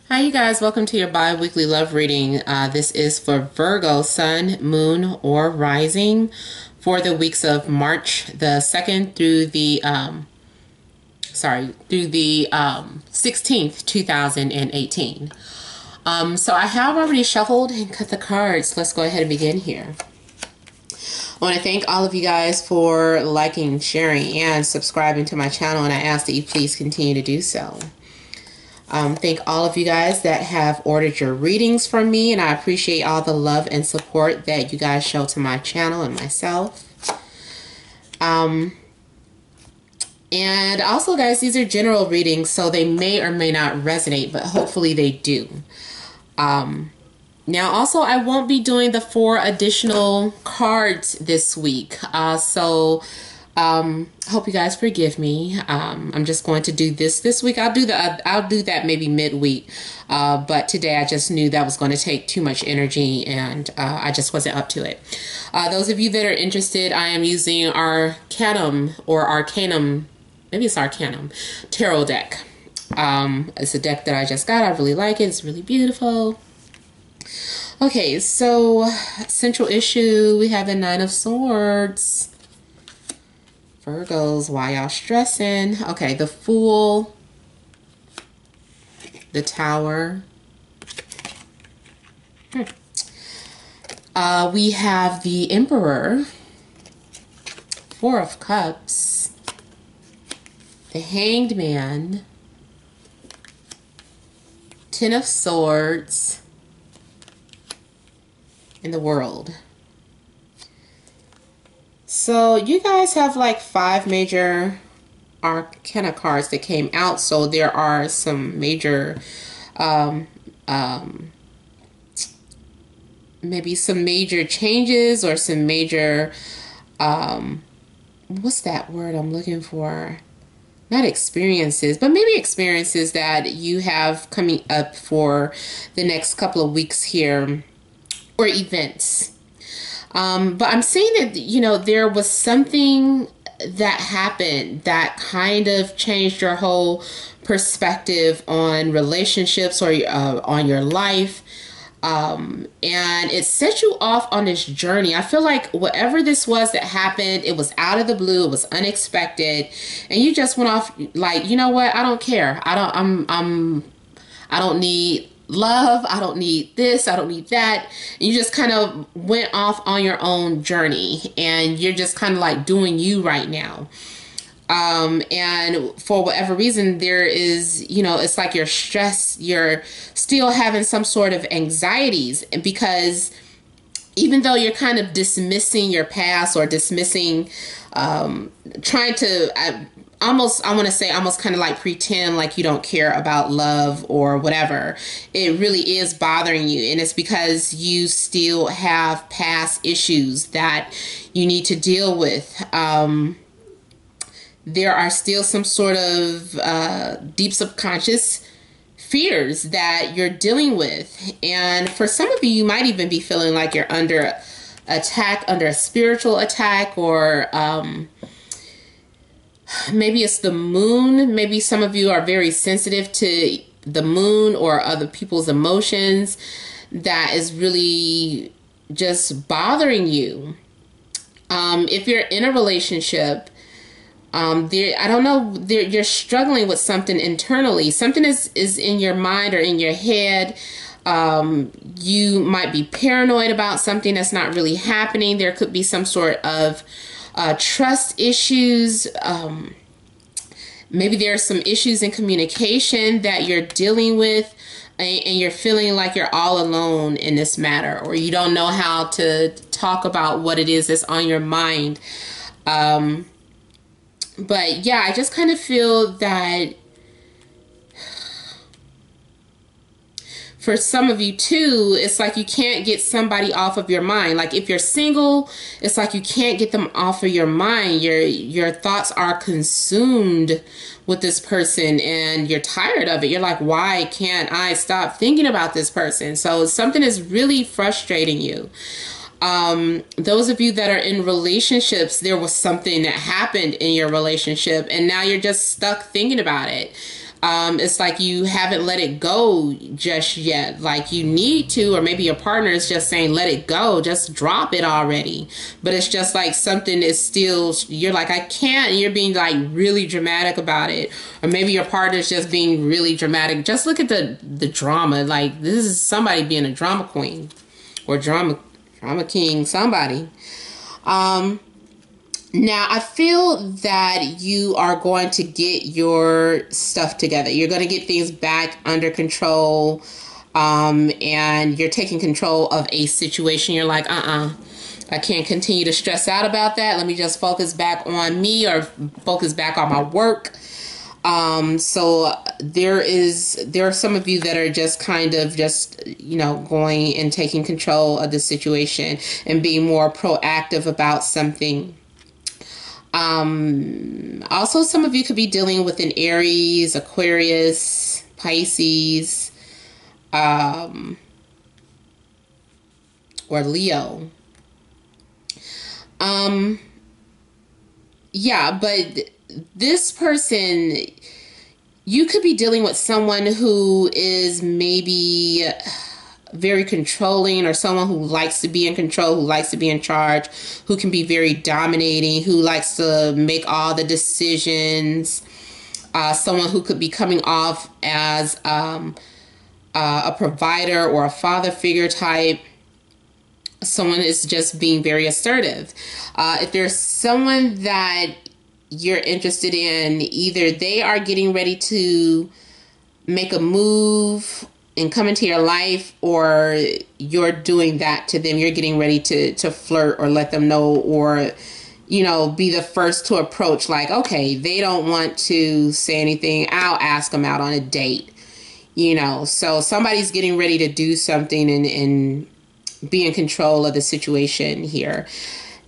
Hi, you guys. Welcome to your bi-weekly love reading. This is for Virgo, Sun, Moon, or Rising for the weeks of March the 2nd through the 16th, 2018. So I have already shuffled and cut the cards. Let's go ahead and begin here. I want to thank all of you guys for liking, sharing, and subscribing to my channel, and I ask that you please continue to do so. Thank all of you guys that have ordered your readings from me, and I appreciate all the love and support that you guys show to my channel and myself. And also, guys, these are general readings, so they may or may not resonate, but hopefully they do. Now, also, I won't be doing the 4 additional cards this week, hope you guys forgive me. I'm just going to do this week. I'll do that maybe midweek. But today I just knew that was going to take too much energy, and I just wasn't up to it. Those of you that are interested, I am using Arcanum or Arcanum, maybe it's Arcanum tarot deck. It's a deck that I just got. I really like it. It's really beautiful. Okay, so central issue, we have the 9 of Swords. Virgos, why y'all stressing? Okay, the Fool, the Tower. We have the Emperor, 4 of Cups, the Hanged Man, 10 of Swords, and the World. So you guys have like 5 major arcana cards that came out. So there are some major, maybe some major changes or some major, what's that word I'm looking for? Not experiences, but maybe experiences that you have coming up for the next couple of weeks here, or events. But I'm saying that, you know, there was something that happened that kind of changed your whole perspective on relationships or on your life. And it set you off on this journey. I feel like whatever this was that happened, it was out of the blue, it was unexpected, and you just went off like, you know what, I don't care. I don't need love, I don't need this, I don't need that. And you just kind of went off on your own journey, and you're just kind of like doing you right now. And for whatever reason, there is, you know, it's like you're stressed, you're still having some sort of anxieties, because even though you're kind of dismissing your past or dismissing, trying to, I want to say almost kind of like pretend like you don't care about love or whatever, it really is bothering you. And it's because you still have past issues that you need to deal with. There are still some sort of deep subconscious fears that you're dealing with. And for some of you, you might even be feeling like you're under attack, under a spiritual attack, or maybe it's the moon. Maybe some of you are very sensitive to the moon or other people's emotions that is really just bothering you. If you're in a relationship, I don't know, you're struggling with something internally. Something is in your mind or in your head. You might be paranoid about something that's not really happening. There could be some sort of trust issues. Maybe there are some issues in communication that you're dealing with, and you're feeling like you're all alone in this matter, or you don't know how to talk about what it is that's on your mind. But yeah, I just kind of feel that for some of you too, it's like you can't get somebody off of your mind. Like if you're single, it's like you can't get them off of your mind. Your thoughts are consumed with this person, and you're tired of it. You're like, why can't I stop thinking about this person? So something is really frustrating you. Those of you that are in relationships, there was something that happened in your relationship, and now you're just stuck thinking about it. It's like you haven't let it go just yet. Like you need to, or maybe your partner is just saying, let it go, just drop it already. But it's just like something is still, you're like, I can't. And you're being like really dramatic about it. Or maybe your partner's just being really dramatic. Just look at the drama. Like this is somebody being a drama queen or drama king, somebody. Now, I feel that you are going to get your stuff together. You're going to get things back under control, and you're taking control of a situation. You're like, I can't continue to stress out about that. Let me just focus back on me or focus back on my work. So there are some of you that are just kind of just, going and taking control of the situation and being more proactive about something. Also, some of you could be dealing with an Aries, Aquarius, Pisces, or Leo. Yeah, but this person, you could be dealing with someone who is maybe very controlling, or someone who likes to be in control, who likes to be in charge, who can be very dominating, who likes to make all the decisions. Someone who could be coming off as a provider or a father figure type. Someone is just being very assertive. If there's someone that you're interested in, either they are getting ready to make a move and come into your life, or you're doing that to them. You're getting ready to flirt or let them know, or, be the first to approach. Like, okay, they don't want to say anything, I'll ask them out on a date. So somebody's getting ready to do something and be in control of the situation here.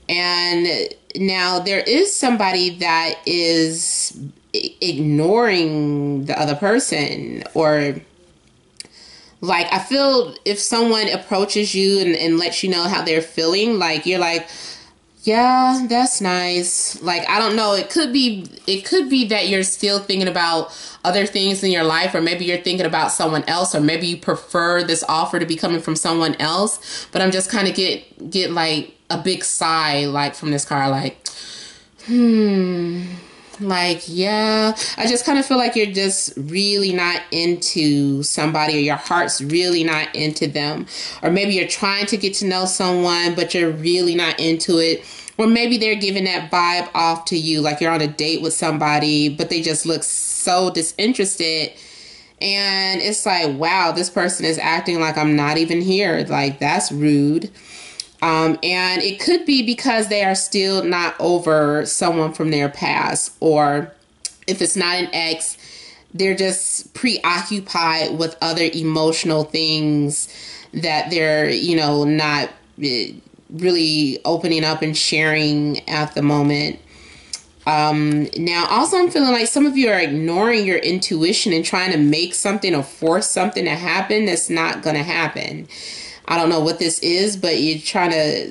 And now there is somebody that is ignoring the other person, or like, I feel if someone approaches you and lets you know how they're feeling, like you're like, yeah, that's nice. Like, I don't know. It could be that you're still thinking about other things in your life, or maybe you're thinking about someone else, or maybe you prefer this offer to be coming from someone else. But I'm just kind of get like a big sigh, like from this card, like, like, yeah, I just kind of feel like you're just really not into somebody, or your heart's really not into them. Or maybe you're trying to get to know someone, but you're really not into it. Or maybe they're giving that vibe off to you, like you're on a date with somebody, but they just look so disinterested. And it's like, wow, this person is acting like I'm not even here. Like, that's rude. And it could be because they are still not over someone from their past, or if it's not an ex, they're just preoccupied with other emotional things that they're, not really opening up and sharing at the moment. Now, also, I'm feeling like some of you are ignoring your intuition and trying to make something or force something to happen that's not going to happen. I don't know what this is, but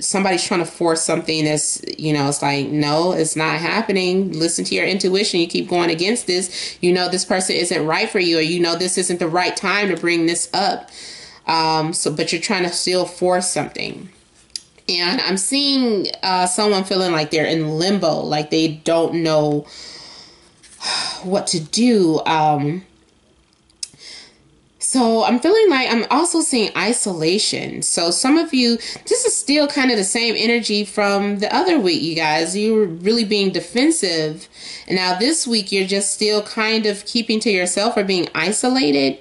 somebody's trying to force something that's, it's like, no, it's not happening. Listen to your intuition. You keep going against this. This person isn't right for you, or this isn't the right time to bring this up. But you're trying to still force something. And I'm seeing someone feeling like they're in limbo, like they don't know what to do. So I'm feeling like I'm also seeing isolation. So some of you, this is still kind of the same energy from the other week, you guys. You were really being defensive. And now this week, you're just still kind of keeping to yourself or being isolated.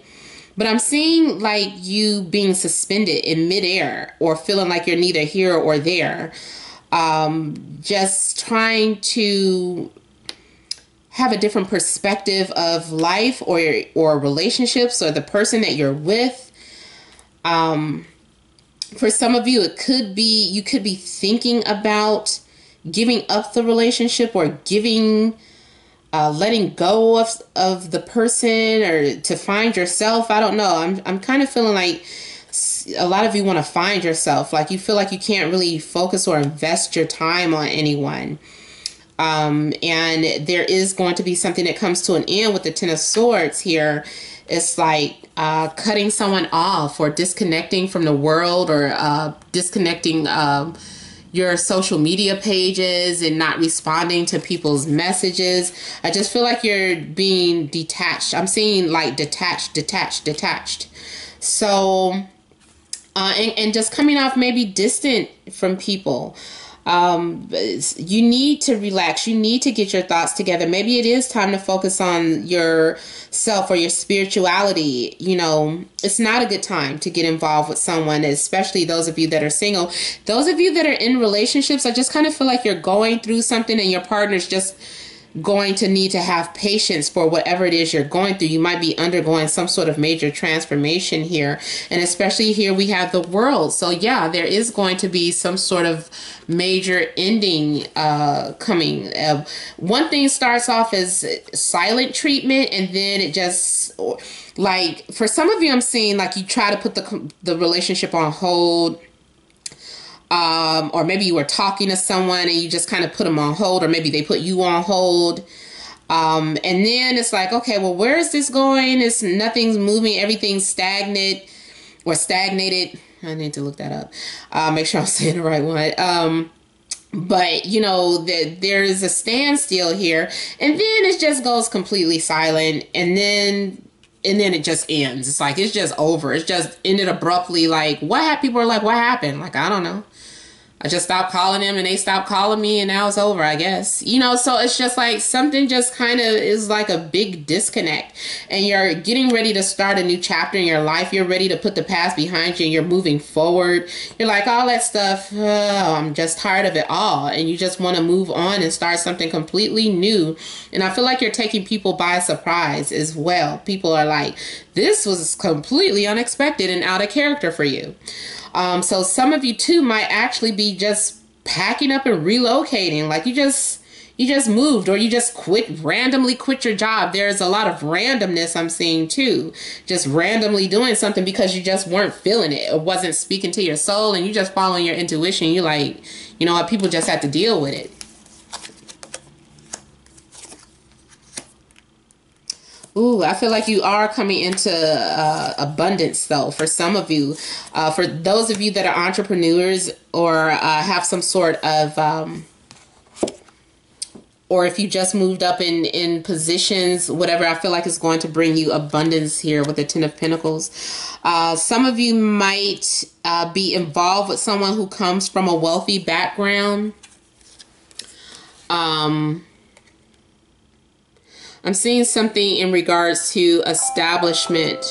But I'm seeing like you being suspended in midair, or feeling like you're neither here or there. Just trying to have a different perspective of life, or relationships, or the person that you're with. For some of you, you could be thinking about giving up the relationship, or letting go of the person, or to find yourself. I don't know. I'm kind of feeling like a lot of you want to find yourself. Like you feel like you can't really focus or invest your time on anyone. And there is going to be something that comes to an end with the Ten of Swords here. It's like cutting someone off or disconnecting from the world, or disconnecting your social media pages and not responding to people's messages. I just feel like you're being detached. I'm seeing like detached. So, and just coming off maybe distant from people. You need to relax. You need to get your thoughts together. Maybe it is time to focus on yourself or your spirituality. You know, it's not a good time to get involved with someone, especially those of you that are single. Those of you that are in relationships, I just kind of feel like you're going through something and your partner's just going to need to have patience for whatever it is you're going through. You might be undergoing some sort of major transformation here. And especially here we have the World. So yeah, there is going to be some sort of major ending coming. One thing starts off as silent treatment, and then it just, like, for some of you, I'm seeing like you try to put the relationship on hold. Or maybe you were talking to someone and you just kind of put them on hold, or maybe they put you on hold. And then it's like, okay, well, where is this going? Nothing's moving. Everything's stagnant or stagnated. I need to look that up. Make sure I'm saying the right one. But, you know, there is a standstill here, and then it just goes completely silent. And then it just ends. It's like, it's just over. It's just ended abruptly. Like, what happened? People are like, what happened? Like, I don't know. I just stopped calling them and they stopped calling me, and now it's over, I guess. You know, so it's just like something just kind of is like a big disconnect, and you're getting ready to start a new chapter in your life. You're ready to put the past behind you and you're moving forward. You're like, all that stuff, oh, I'm just tired of it all. And you just want to move on and start something completely new. And I feel like you're taking people by surprise as well. People are like, this was completely unexpected and out of character for you. So some of you too might actually be just packing up and relocating. Like you just moved, or you just randomly quit your job. There's a lot of randomness I'm seeing too. Just randomly doing something because you just weren't feeling it. It wasn't speaking to your soul, and you just following your intuition. You're like, you know what, people just have to deal with it. Ooh, I feel like you are coming into abundance, though, for some of you. For those of you that are entrepreneurs, or have some sort of, or if you just moved up in positions, whatever, I feel like is going to bring you abundance here with the Ten of Pentacles. Some of you might be involved with someone who comes from a wealthy background. I'm seeing something in regards to establishment,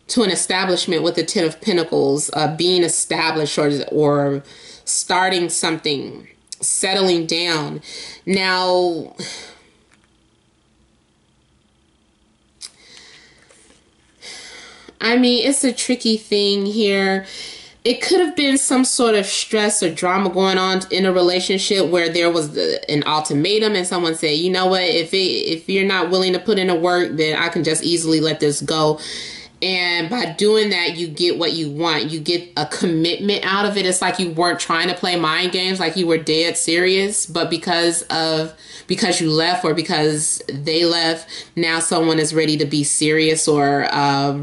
to an establishment with the Ten of Pentacles, being established, or starting something, settling down. Now, I mean, it's a tricky thing here. It could have been some sort of stress or drama going on in a relationship where there was an ultimatum and someone said, you know what, if you're not willing to put in the work, then I can just easily let this go. And by doing that, you get what you want. You get a commitment out of it. It's like you weren't trying to play mind games, like you were dead serious. But because you left, or because they left, now someone is ready to be serious, or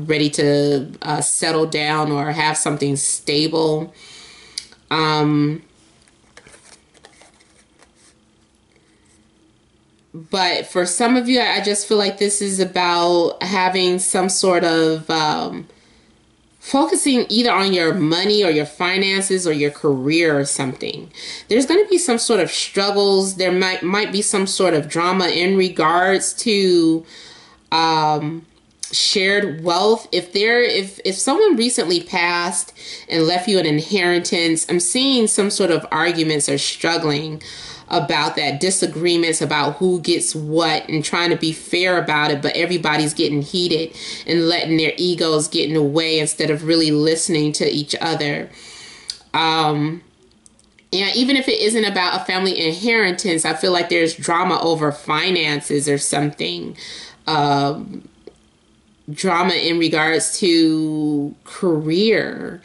ready to settle down or have something stable. But for some of you, I just feel like this is about having some sort of focusing either on your money or your finances or your career or something. There's going to be some sort of struggles. There might be some sort of drama in regards to shared wealth. If someone recently passed and left you an inheritance, I'm seeing some sort of arguments or struggling about that, disagreements about who gets what, and trying to be fair about it, but everybody's getting heated and letting their egos get in the way instead of really listening to each other. And even if it isn't about a family inheritance, I feel like there's drama over finances or something. Drama in regards to career.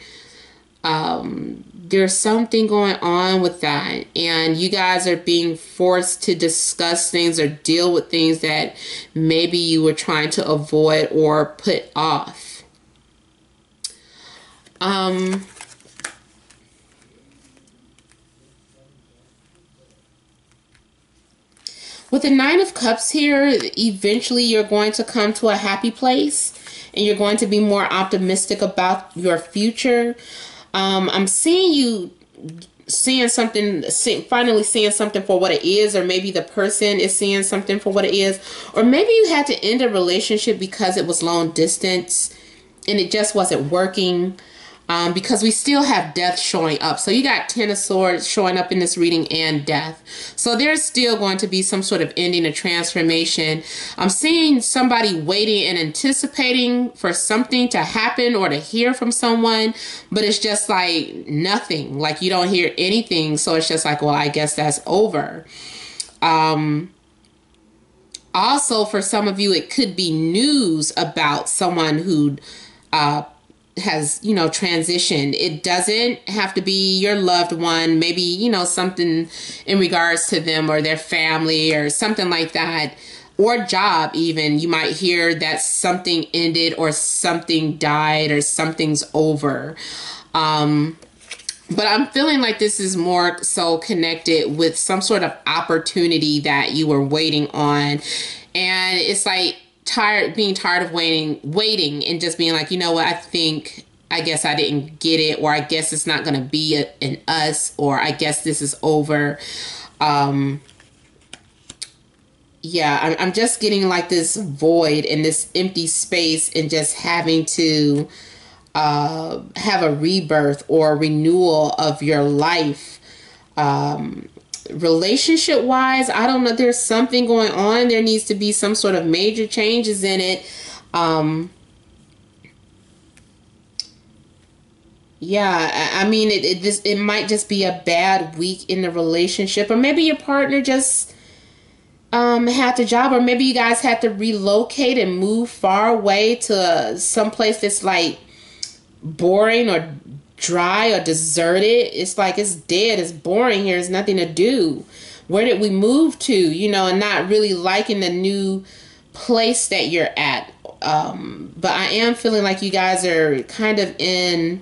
There's something going on with that, and you guys are being forced to discuss things or deal with things that maybe you were trying to avoid or put off. With the Nine of Cups here, eventually you're going to come to a happy place and you're going to be more optimistic about your future. I'm seeing you seeing something, finally seeing something for what it is, or maybe the person is seeing something for what it is, or maybe you had to end a relationship because it was long distance and it just wasn't working. Because we still have death showing up. So you got Ten of Swords showing up in this reading and death. So there's still going to be some sort of ending, a transformation. I'm seeing somebody waiting and anticipating for something to happen or to hear from someone, but it's just like nothing. Like you don't hear anything. So it's just like, well, I guess that's over. Also, for some of you, it could be news about someone who has, you know, transitioned. It doesn't have to be your loved one. Maybe, you know, something in regards to them or their family or something like that, or job even. You might hear that something ended or something died or something's over. But I'm feeling like this is more so connected with some sort of opportunity that you were waiting on. And it's like being tired of waiting and just being like, you know what, I guess I didn't get it, or I guess it's not going to be an us, or I guess this is over. Yeah, I'm just getting like this void and this empty space and just having to have a rebirth or renewal of your life. Relationship wise, I don't know, there's something going on. There needs to be some sort of major changes in it. Yeah, I mean, it might just be a bad week in the relationship, or maybe your partner just had the job, or maybe you guys had to relocate and move far away to some place that's like boring or dry or deserted. It's like it's dead, it's boring here, there's nothing to do. Where did we move to? You know, and not really liking the new place that you're at. But I am feeling like you guys are kind of in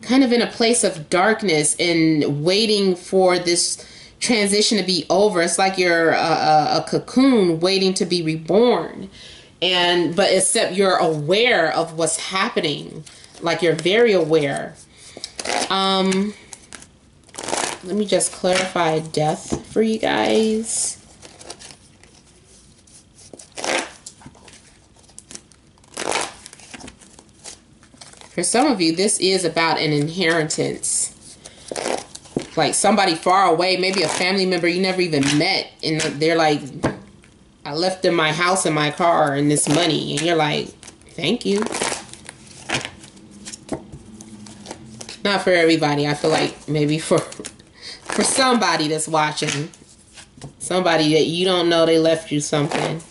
a place of darkness and waiting for this transition to be over. It's like you're a cocoon waiting to be reborn. But except you're aware of what's happening. Like you're very aware. Let me just clarify death for you guys. For some of you, this is about an inheritance. Like somebody far away, maybe a family member you never even met, and they're like, I left them my house and my car and this money, and you're like, thank you. Not for everybody. I feel like maybe for somebody that's watching, somebody that you don't know, they left you something.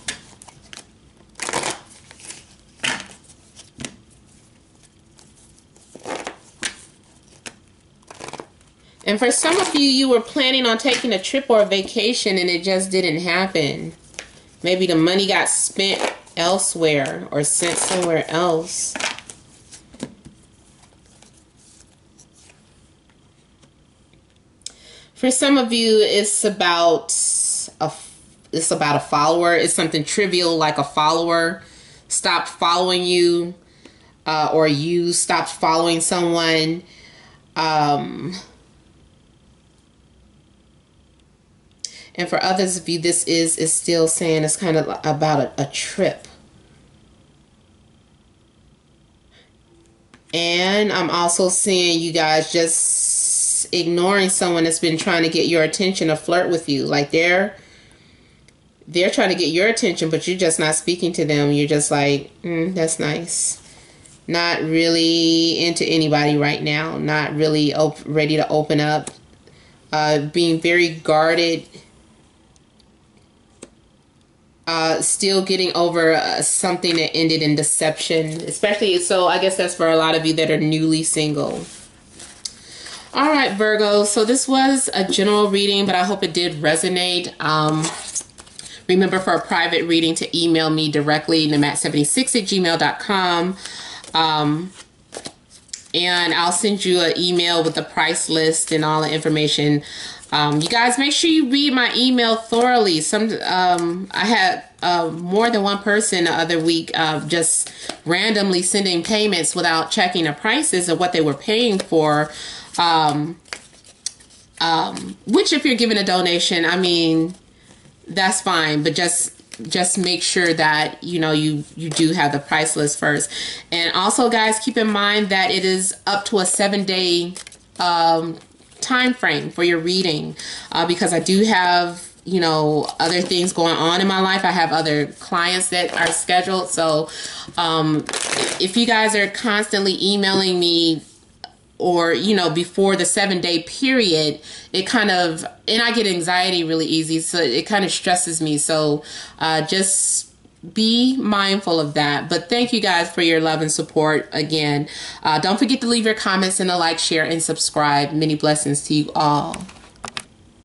And for some of you, you were planning on taking a trip or a vacation and it just didn't happen. Maybe the money got spent elsewhere or sent somewhere else. For some of you, it's about a follower. It's something trivial like a follower stopped following you, or you stopped following someone. And for others of you, this is still saying it's kind of about a trip. And I'm also seeing you guys just ignoring someone that's been trying to get your attention or flirt with you. Like they're trying to get your attention, but you're just not speaking to them. You're just like, that's nice. Not really into anybody right now. Not really ready to open up. Being very guarded. still getting over something that ended in deception, especially, so I guess that's for a lot of you that are newly single. All right, Virgo, so this was a general reading, but I hope it did resonate. Remember, for a private reading, to email me directly, namat76@gmail.com. And I'll send you an email with the price list and all the information. You guys, make sure you read my email thoroughly. I had more than one person the other week just randomly sending payments without checking the prices of what they were paying for. Which, if you're giving a donation, I mean, that's fine, but just make sure that you do have the price list first. And also, guys, keep in mind that it is up to a 7-day time frame for your reading, because I do have other things going on in my life. I have other clients that are scheduled, so if you guys are constantly emailing me, or before the 7-day period, it kind of, and I get anxiety really easy, so it kind of stresses me. So just be mindful of that. But thank you guys for your love and support again. Don't forget to leave your comments and a like, share, and subscribe. Many blessings to you all.